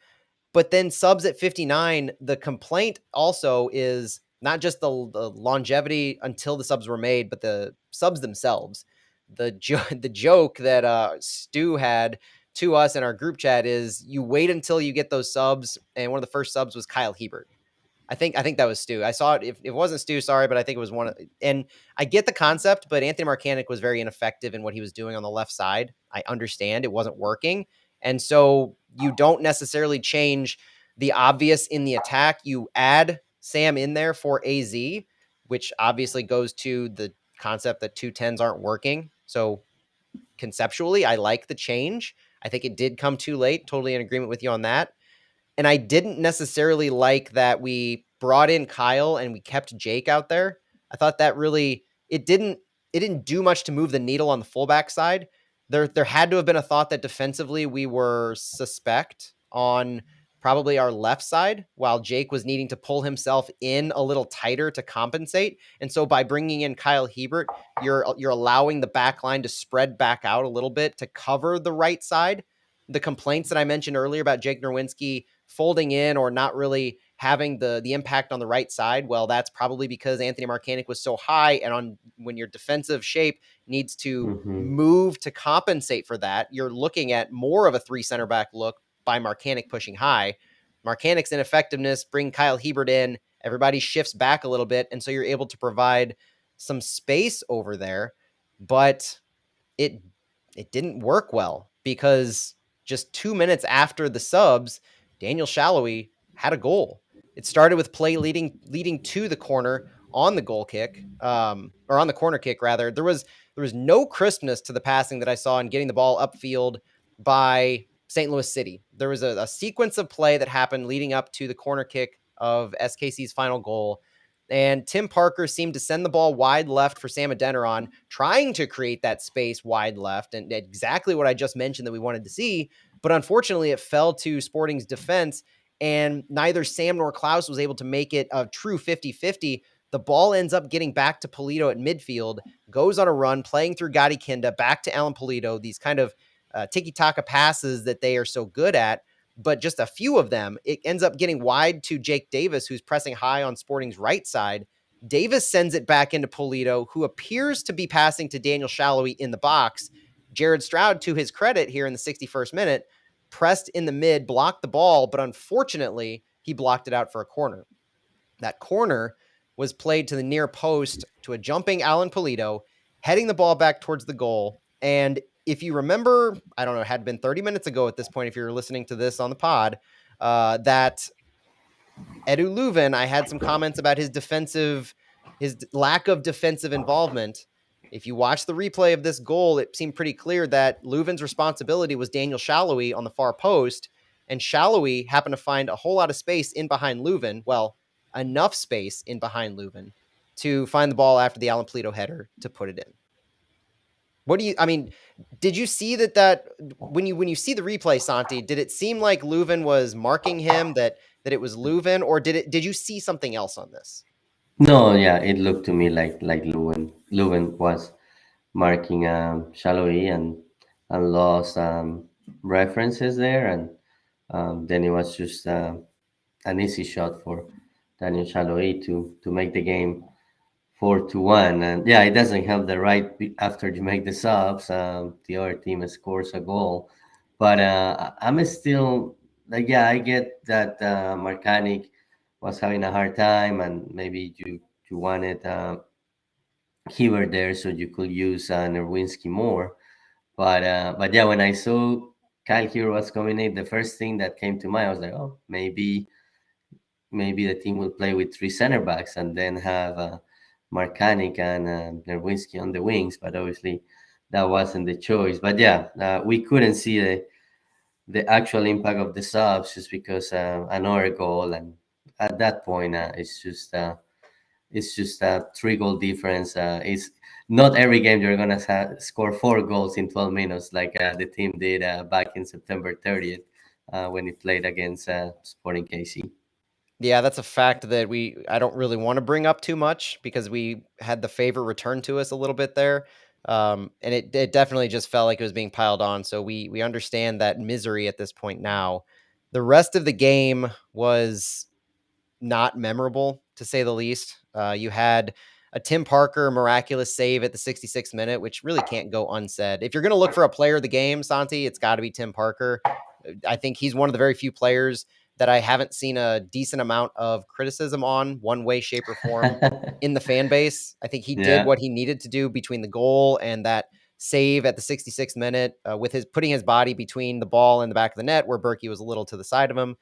but then subs at 59, the complaint also is not just the longevity until the subs were made, but the subs themselves. The joke that Stu had to us in our group chat is you wait until you get those subs, and one of the first subs was Kyle Hebert. I think that was Stu. I saw it. If it wasn't Stu, sorry, but I think it was one. And I get the concept, but Anthony Marcanic was very ineffective in what he was doing on the left side. I understand it wasn't working, and so you don't necessarily change the obvious in the attack. You add Sam in there for AZ, which obviously goes to the concept that 210s aren't working. So conceptually, I like the change. I think it did come too late. Totally in agreement with you on that. And I didn't necessarily like that we brought in Kyle and we kept Jake out there. I thought that really it didn't do much to move the needle on the fullback side. There had to have been a thought that defensively we were suspect on probably our left side, while Jake was needing to pull himself in a little tighter to compensate. And so by bringing in Kyle Hebert, you're allowing the back line to spread back out a little bit to cover the right side. The complaints that I mentioned earlier about Jake Nerwinski folding in or not really having the impact on the right side, well, that's probably because Anthony Marcanic was so high, and on when your defensive shape needs to Hmm. move to compensate for that, you're looking at more of a three center back look by Marcanic pushing high. Marcanic's ineffectiveness bring Kyle Hebert in, everybody shifts back a little bit, and so you're able to provide some space over there, but it it didn't work well because just 2 minutes after the subs, Daniel Shallowy had a goal. It started with play leading to the corner on the goal kick, or on the corner kick rather. There was no crispness to the passing that I saw in getting the ball upfield by St. Louis City. There was a sequence of play that happened leading up to the corner kick of SKC's final goal, and Tim Parker seemed to send the ball wide left for Sam Adeniran, trying to create that space wide left, and exactly what I just mentioned that we wanted to see. But unfortunately, it fell to Sporting's defense, and neither Sam nor Klaus was able to make it a true 50-50. The ball ends up getting back to Polito at midfield, goes on a run, playing through Gotti Kinda, back to Alan Polito, these kind of tiki-taka passes that they are so good at, but just a few of them, it ends up getting wide to Jake Davis, who's pressing high on Sporting's right side. Davis sends it back into Polito, who appears to be passing to Daniel Shallowy in the box. Jared Stroud, to his credit here in the 61st minute, pressed in the mid, blocked the ball, but unfortunately, he blocked it out for a corner. That corner was played to the near post to a jumping Alan Polito, heading the ball back towards the goal. And if you remember, I don't know, it had been 30 minutes ago at this point, if you're listening to this on the pod, that Edu Leuven, I had some comments about his lack of defensive involvement. If you watch the replay of this goal, it seemed pretty clear that Leuven's responsibility was Daniel Shallowy on the far post, and Shallowy happened to find a whole lot of space in behind Leuven. Well, enough space in behind Leuven to find the ball after the Alan Polito header to put it in. What do you? I mean, did you see that when you see the replay, Santi? Did it seem like Leuven was marking him, that it was Leuven, or did you see something else on this? No, yeah, it looked to me like Leuven was marking Shaloi and lost references there, and then it was just an easy shot for Daniel Shaloi to make the game 4-1. And yeah, it doesn't help that after you make the subs, the other team scores a goal. But I'm still like, yeah, I get that Marcanic was having a hard time, and maybe you wanted Heber there so you could use Nerwinski more. But yeah, when I saw Kyle Heber was coming in, the first thing that came to mind, I was like, oh, maybe the team will play with three center backs and then have Markanik and Nerwinski on the wings. But obviously, that wasn't the choice. But yeah, we couldn't see the actual impact of the subs just because another goal, and at that point, it's just a 3 goal difference. It's not every game you're gonna score 4 goals in 12 minutes like the team did back in September 30th when it played against Sporting KC. Yeah, that's a fact that I don't really want to bring up too much because we had the favor returned to us a little bit there. And it definitely just felt like it was being piled on. So we understand that misery at this point now. The rest of the game was not memorable to say the least. You had a Tim Parker miraculous save at the 66th minute, which really can't go unsaid. If you're going to look for a player of the game, Santi, it's got to be Tim Parker. I think he's one of the very few players that I haven't seen a decent amount of criticism on, one way, shape, or form in the fan base. I think he did Yeah. what he needed to do between the goal and that save at the 66th minute with his putting his body between the ball and the back of the net where Berkey was a little to the side of him.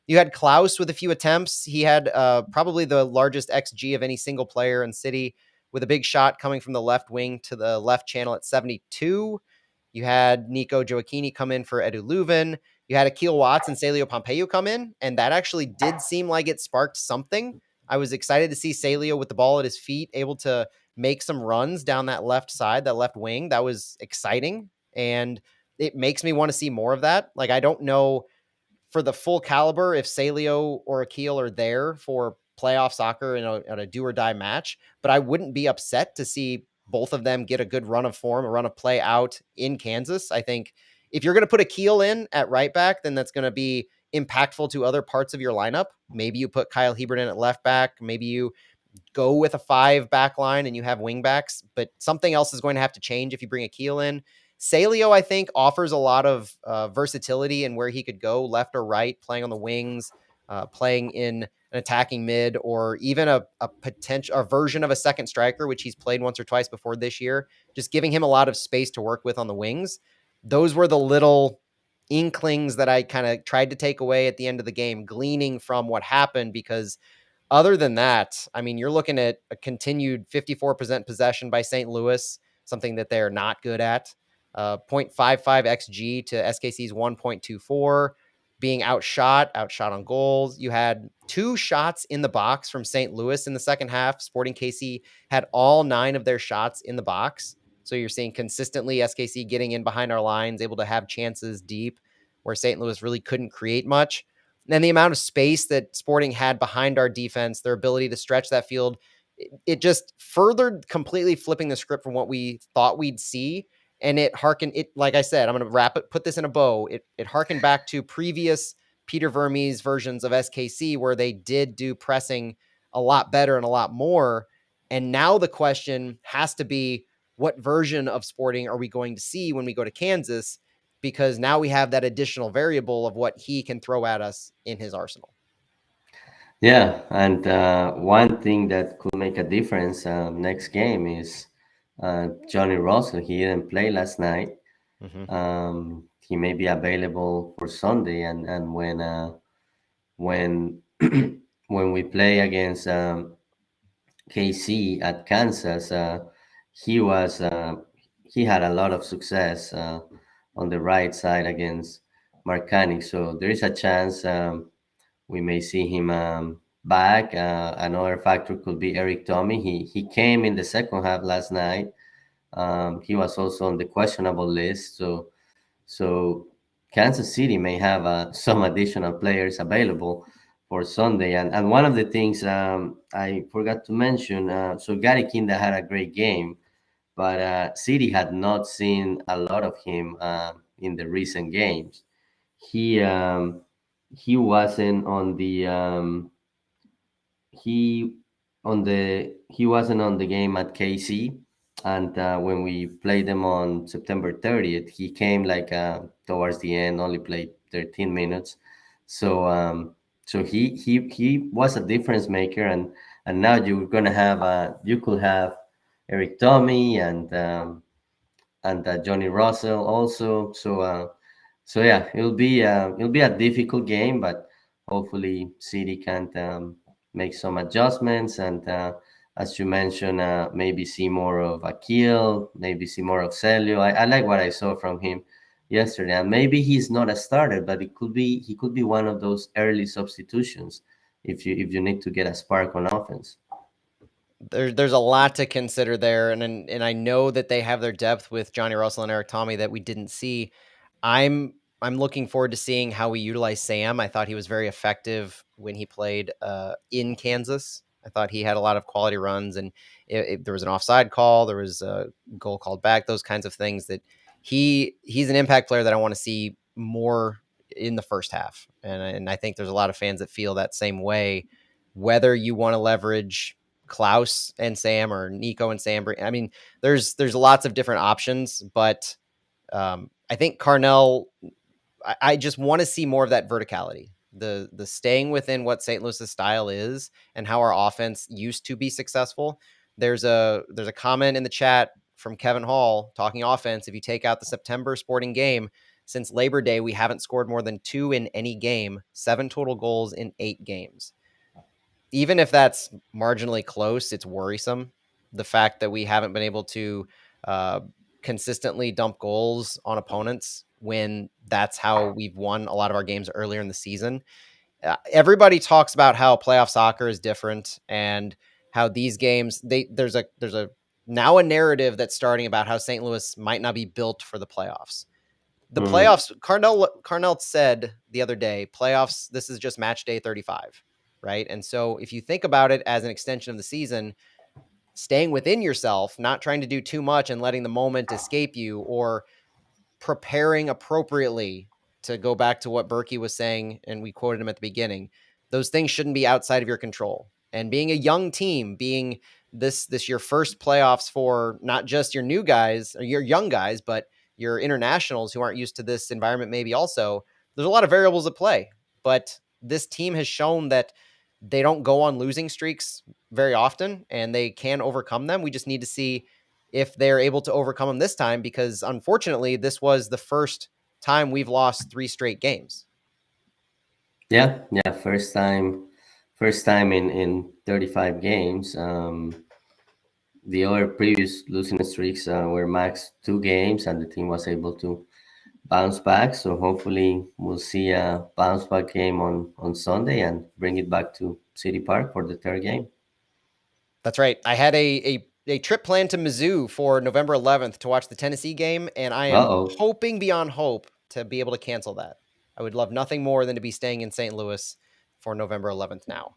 You had Klaus with a few attempts. He had probably the largest XG of any single player in City with a big shot coming from the left wing to the left channel at 72. You had Nico Gioacchini come in for Edu Leuven. You had Akil Watts and Celio Pompeo come in, and that actually did seem like it sparked something. I was excited to see Celio with the ball at his feet, able to make some runs down that left side, that left wing. That was exciting, and it makes me want to see more of that. Like, I don't know for the full caliber if Salio or Akil are there for playoff soccer in a do or die match, but I wouldn't be upset to see both of them get a good run of form, a run of play out in Kansas. I think if you're going to put Akil in at right back, then that's going to be impactful to other parts of your lineup. Maybe you put Kyle Hebert in at left back. Maybe you go with a 5 back line and you have wing backs, but something else is going to have to change if you bring Akil in. Salio, I think, offers a lot of versatility in where he could go left or right, playing on the wings, playing in an attacking mid, or even a potential a version of a second striker, which he's played once or twice before this year. Just giving him a lot of space to work with on the wings. Those were the little inklings that I kind of tried to take away at the end of the game, gleaning from what happened, because other than that, I mean, you're looking at a continued 54% possession by St. Louis, something that they're not good at. 0.55 XG to SKC's 1.24, being outshot on goals. You had 2 shots in the box from St. Louis in the second half. Sporting KC had all 9 of their shots in the box. So you're seeing consistently SKC getting in behind our lines, able to have chances deep where St. Louis really couldn't create much. And the amount of space that Sporting had behind our defense, their ability to stretch that field, it just furthered completely flipping the script from what we thought we'd see. And like I said, I'm going to put this in a bow. It harkened back to previous Peter Vermes versions of SKC where they did do pressing a lot better and a lot more. And now the question has to be, what version of Sporting are we going to see when we go to Kansas? Because now we have that additional variable of what he can throw at us in his arsenal. Yeah, and one thing that could make a difference next game is Johnny Russell. He didn't play last night. Mm-hmm. He may be available for Sunday, and when when when we play against KC at Kansas, he was he had a lot of success on the right side against Marcani. So there is a chance we may see him back. Another factor could be Eric Tommy. He came in the second half last night. He was also on the questionable list. So Kansas City may have some additional players available for Sunday. And one of the things I forgot to mention, so Gary Kinda had a great game, but City had not seen a lot of him in the recent games. He um, he wasn't on the he he wasn't on the game at KC, and when we played them on September 30th, he came like towards the end, only played 13 minutes. So he was a difference maker, and now you're gonna have you could have Eric Tommy and Johnny Russell also. So yeah, it'll be a difficult game, but hopefully City can make some adjustments and as you mentioned, maybe see more of Akil, maybe see more of Celio. I like what I saw from him yesterday, and maybe he's not a starter, but he could be one of those early substitutions if you need to get a spark on offense. There's a lot to consider there, and I know that they have their depth with Johnny Russell and Eric Tommy that we didn't see. I'm looking forward to seeing how we utilize Sam. I thought he was very effective when he played in Kansas. I thought he had a lot of quality runs, and there was an offside call, there was a goal called back, those kinds of things. That he's an impact player that I want to see more in the first half, and I think there's a lot of fans that feel that same way. Whether you want to leverage Klaus and Sam or Nico and Sam, I mean, there's lots of different options, but I think Carnell, I just want to see more of that verticality, the staying within what St. Louis's style is and how our offense used to be successful. There's a comment in the chat from Kevin Hall talking offense. If you take out the September Sporting game, since Labor Day, we haven't scored more than 2 in any game, 7 total goals in 8 games. Even if that's marginally close, it's worrisome. The fact that we haven't been able to uh, consistently dump goals on opponents when that's how we've won a lot of our games earlier in the season. Everybody talks about how playoff soccer is different and how these games there's a now a narrative that's starting about how St. Louis might not be built for the playoffs. The Mhm. playoffs, Carnell said the other day, playoffs, this is just match day 35, right? And so if you think about it as an extension of the season, staying within yourself, not trying to do too much and letting the moment escape you, or preparing appropriately, to go back to what Berkey was saying, and we quoted him at the beginning, those things shouldn't be outside of your control. And being a young team, being this your first playoffs for not just your new guys or your young guys, but your internationals who aren't used to this environment, maybe also, there's a lot of variables at play. But this team has shown that they don't go on losing streaks very often and they can overcome them. We just need to see if they're able to overcome them this time, because unfortunately, this was the first time we've lost 3 straight games. Yeah, first time in 35 games. The other previous losing streaks were max 2 games, and the team was able to bounce back. So hopefully, we'll see a bounce back game on Sunday and bring it back to City Park for the third game. That's right. I had a trip planned to Mizzou for November 11th to watch the Tennessee game, and I Uh am oh. hoping beyond hope to be able to cancel that. I would love nothing more than to be staying in St. Louis for November 11th now.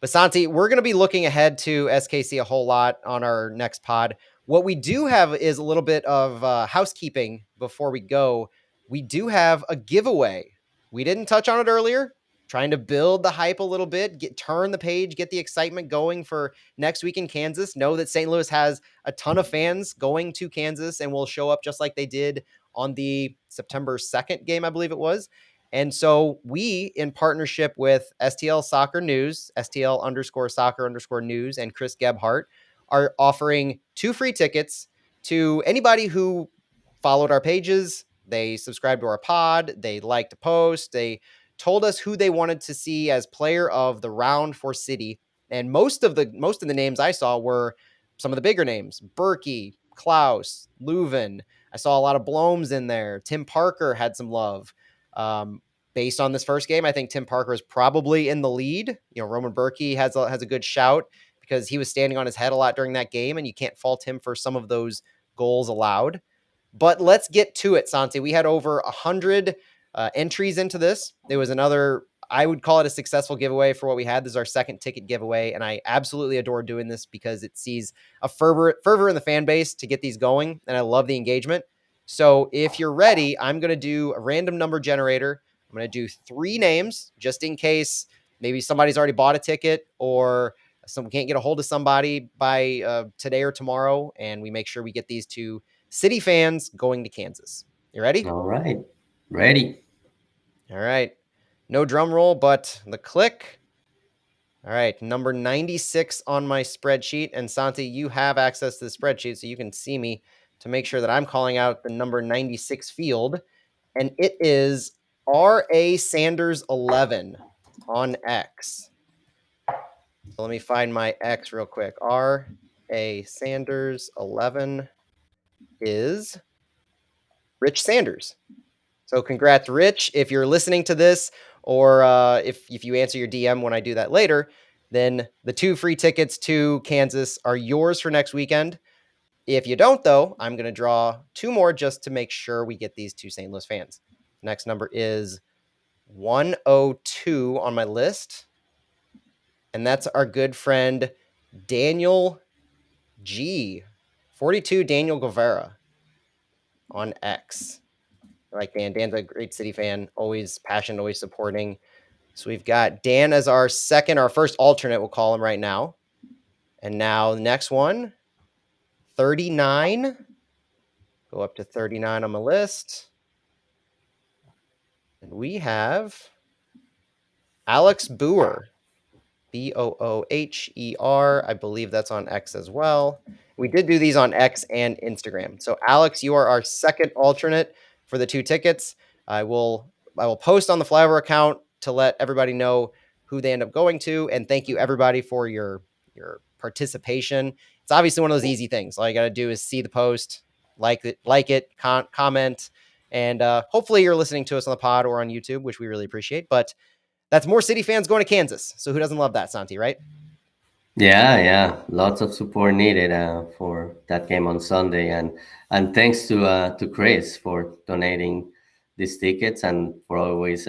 Basanti, we're going to be looking ahead to SKC a whole lot on our next pod. What we do have is a little bit of housekeeping before we go. We do have a giveaway. We didn't touch on it earlier. Trying to build the hype a little bit, turn the page, get the excitement going for next week in Kansas. Know that St. Louis has a ton of fans going to Kansas and will show up just like they did on the September 2nd game, I believe it was. And so we, in partnership with STL Soccer News, STL underscore soccer underscore news, and Chris Gebhart, are offering 2 free tickets to anybody who followed our pages. They subscribed to our pod. They liked a post. They told us who they wanted to see as player of the round for City, and most of the names I saw were some of the bigger names: Berkey, Klaus, Leuven. I saw a lot of Bloms in there. Tim Parker had some love. Um, Based on this first game, I think Tim Parker is probably in the lead. Roman Berkey has a good shout because he was standing on his head a lot during that game, and you can't fault him for some of those goals allowed. But let's get to it, Santi. We had over 100 entries into this. There was another, I would call it a successful giveaway for what we had. This is our second ticket giveaway, and I absolutely adore doing this because it sees a fervor in the fan base to get these going, and I love the engagement. So if you're ready, I'm going to do a random number generator. I'm going to do 3 names just in case maybe somebody's already bought a ticket or some can't get a hold of somebody by today or tomorrow, and we make sure we get these to City fans going to Kansas. You ready? All right. Ready. All right. No drum roll, but the click. All right. Number 96 on my spreadsheet. And Santi, you have access to the spreadsheet, so you can see me to make sure that I'm calling out the number 96 field. And it is R.A. Sanders 11 on X. So let me find my X real quick. R.A. Sanders 11 is Rich Sanders. So congrats, Rich. If you're listening to this, or if you answer your DM when I do that later, then the 2 free tickets to Kansas are yours for next weekend. If you don't, though, I'm going to draw 2 more just to make sure we get these to St. Louis fans. Next number is 102 on my list, and that's our good friend Daniel G. 42 Daniel Guevara on X. I like Dan. Dan's a great City fan, always passionate, always supporting. So we've got Dan as our first alternate, we'll call him right now. And now the next one, 39. Go up to 39 on my list. And we have Alex Booher, Booher. I believe that's on X as well. We did do these on X and Instagram. So Alex, you are our second alternate for the 2 tickets. I will post on the Flyover account to let everybody know who they end up going to. And thank you everybody for your participation. It's obviously one of those easy things. All you got to do is see the post, like it, comment, and hopefully you're listening to us on the pod or on YouTube, which we really appreciate. But that's more City fans going to Kansas. So who doesn't love that, Santi, right? Yeah, yeah, lots of support needed for that game on Sunday, and thanks to Chris for donating these tickets and for always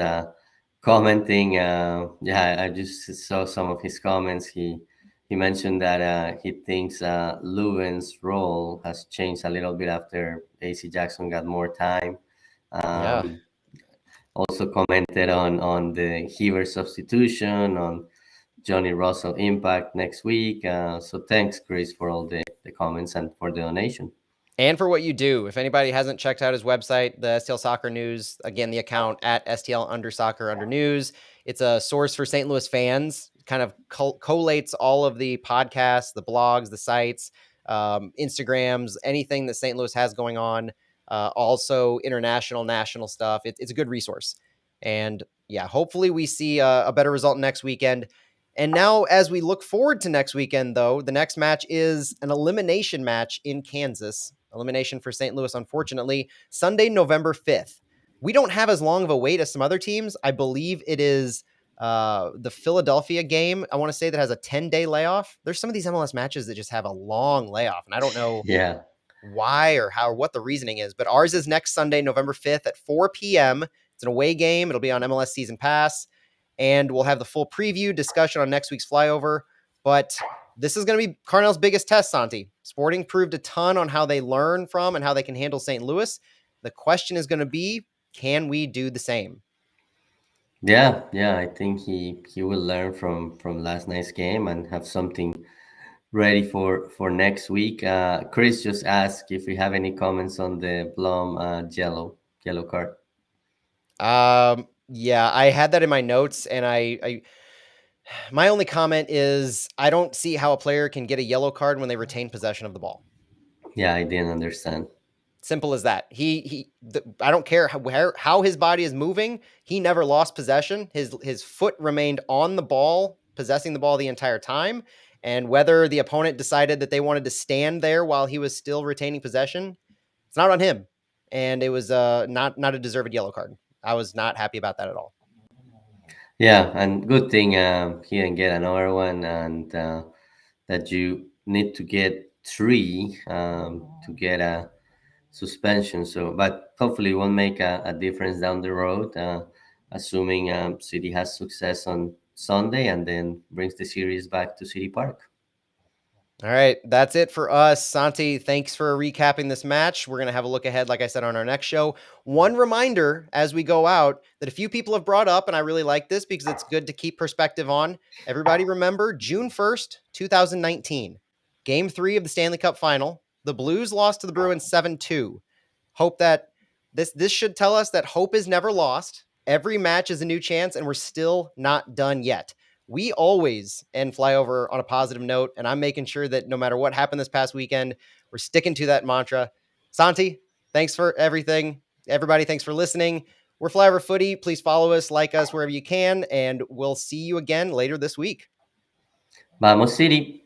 commenting. Yeah, I just saw some of his comments. He mentioned that he thinks Leuven's role has changed a little bit after AC Jackson got more time. Yeah. Um, Also commented on the Heaver substitution on Johnny Russell impact next week. So thanks, Chris, for all the comments and for the donation. And for what you do. If anybody hasn't checked out his website, the STL Soccer News, again, the account at STL_soccer_news. It's a source for St. Louis fans, kind of collates all of the podcasts, the blogs, the sites, Instagrams, anything that St. Louis has going on. Also international, national stuff. It's a good resource. And yeah, hopefully we see a better result next weekend. And now, as we look forward to next weekend, though, the next match is an elimination match in Kansas. Elimination for St. Louis, unfortunately, Sunday, November 5th. We don't have as long of a wait as some other teams. I believe it is the Philadelphia game, I want to say, that has a 10-day layoff. There's some of these MLS matches that just have a long layoff, and I don't know Yeah. why or how or what the reasoning is. But ours is next Sunday, November 5th at 4 p.m. It's an away game. It'll be on MLS Season Pass. And we'll have the full preview discussion on next week's flyover. But this is going to be Carnell's biggest test, Santi. Sporting proved a ton on how they learn from and how they can handle St. Louis. The question is going to be, can we do the same? Yeah, yeah. I think he will learn from last night's game and have something ready for next week. Chris just asked if we have any comments on the Blum yellow card. Yeah, I had that in my notes, and I my only comment is I don't see how a player can get a yellow card when they retain possession of the ball. Yeah, I didn't understand. Simple as that. I don't care how his body is moving. He never lost possession. His foot remained on the ball, possessing the ball the entire time. And whether the opponent decided that they wanted to stand there while he was still retaining possession, it's not on him. And it was not a deserved yellow card. I was not happy about that at all. Yeah, and good thing he didn't get another one, and that you need to get three to get a suspension. So, but hopefully, it won't make a difference down the road, assuming City has success on Sunday and then brings the series back to City Park. All right, that's it for us. Santi, thanks for recapping this match. We're going to have a look ahead, like I said, on our next show. One reminder as we go out that a few people have brought up, and I really like this because it's good to keep perspective on. Everybody remember June 1st, 2019, game 3 of the Stanley Cup final. The Blues lost to the Bruins 7-2. Hope that this should tell us that hope is never lost. Every match is a new chance, and we're still not done yet. We always end flyover on a positive note, and I'm making sure that no matter what happened this past weekend, we're sticking to that mantra. Santi, thanks for everything. Everybody, thanks for listening. We're Flyover Footy. Please follow us, like us wherever you can, and we'll see you again later this week. Vamos, City!